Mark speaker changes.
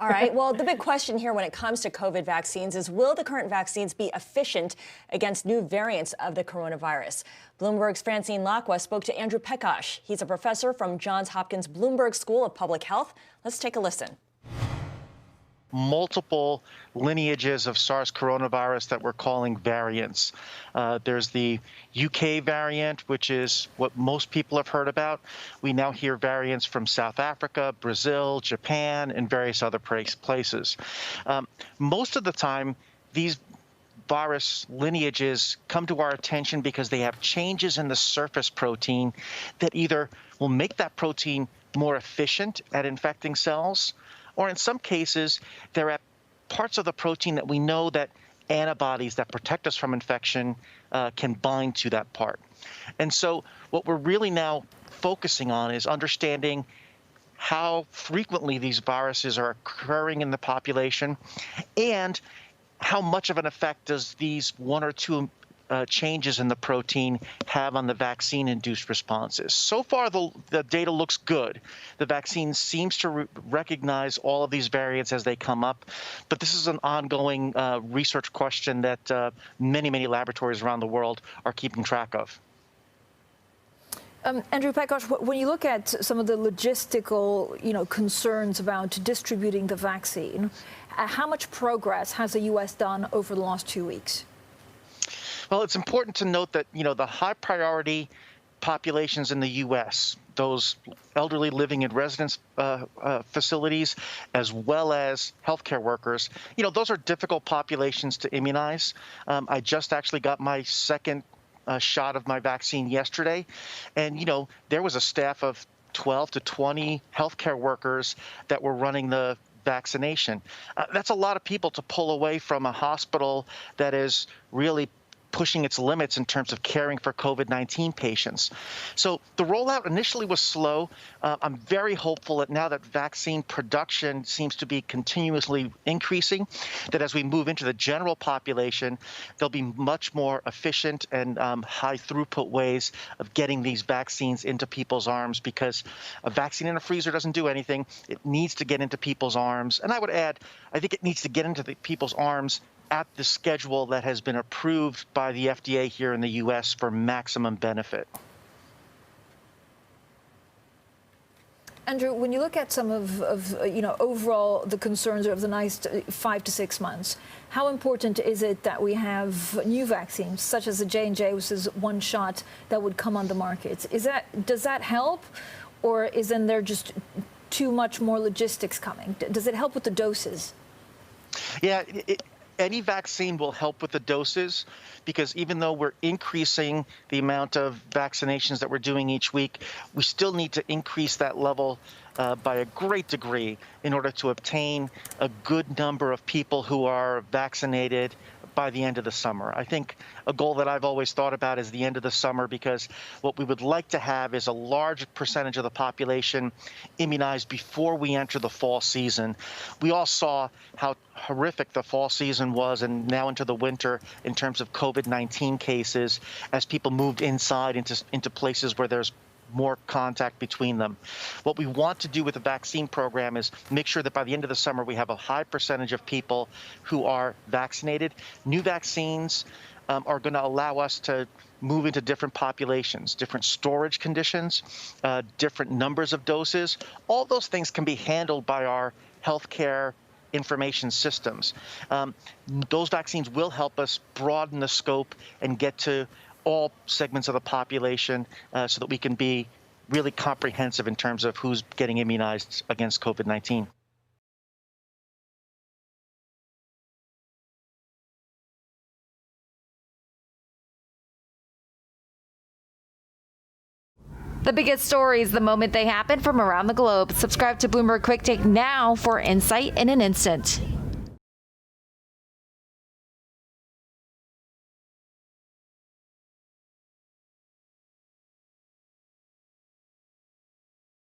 Speaker 1: All right. Well, the big question here when it comes to COVID vaccines is, will the current vaccines be efficient against new variants of the coronavirus? Bloomberg's Francine Lacqua spoke to Andrew Pekosh. He's a professor from Johns Hopkins Bloomberg School of Public Health. Let's take a listen.
Speaker 2: Multiple lineages of SARS coronavirus that we're calling variants. There's the UK variant, which is what most people have heard about. We now hear variants from South Africa, Brazil, Japan, and various other places. Most of the time, these virus lineages come to our attention because they have changes in the surface protein that either will make that protein more efficient at infecting cells, or in some cases, they're at parts of the protein that we know that antibodies that protect us from infection can bind to that part. And so what we're really now focusing on is understanding how frequently these viruses are occurring in the population and how much of an effect does these one or two changes in the protein have on the vaccine-induced responses. So far, the data looks good. The vaccine seems to recognize all of these variants as they come up, but this is an ongoing research question that many, many laboratories around the world are keeping track of.
Speaker 3: Andrew Pekosh, when you look at some of the logistical, concerns about distributing the vaccine, how much progress has the U.S. done over the last 2 weeks?
Speaker 2: Well, it's important to note that, the high priority populations in the U.S., those elderly living in residence facilities, as well as healthcare workers, those are difficult populations to immunize. I just actually got my second shot of my vaccine yesterday, and, there was a staff of 12 to 20 healthcare workers that were running the vaccination. That's a lot of people to pull away from a hospital that is really pushing its limits in terms of caring for COVID-19 patients. So the rollout initially was slow. I'm very hopeful that now that vaccine production seems to be continuously increasing, that as we move into the general population, there'll be much more efficient and high throughput ways of getting these vaccines into people's arms, because a vaccine in a freezer doesn't do anything. It needs to get into people's arms. And I would add, I think it needs to get into people's arms at the schedule that has been approved by the FDA here in the U.S. for maximum benefit.
Speaker 3: Andrew, when you look at some of overall the concerns of the next 5 to 6 months, how important is it that we have new vaccines, such as the J&J, which is one shot that would come on the market? Does that help, or isn't there just too much more logistics coming? Does it help with the doses?
Speaker 2: Yeah. Any vaccine will help with the doses, because even though we're increasing the amount of vaccinations that we're doing each week, we still need to increase that level by a great degree in order to obtain a good number of people who are vaccinated by the end of the summer. I think a goal that I've always thought about is the end of the summer, because what we would like to have is a large percentage of the population immunized before we enter the fall season. We all saw how horrific the fall season was, and now into the winter in terms of COVID-19 cases, as people moved inside into places where there's more contact between them. What we want to do with the vaccine program is make sure that by the end of the summer we have a high percentage of people who are vaccinated. New vaccines are going to allow us to move into different populations, different storage conditions, different numbers of doses. All those things can be handled by our healthcare information systems. Those vaccines will help us broaden the scope and get to all segments of the population so that we can be really comprehensive in terms of who's getting immunized against COVID-19.
Speaker 4: The biggest stories the moment they happen from around the globe. Subscribe to Bloomberg Quick Take now for insight in an instant.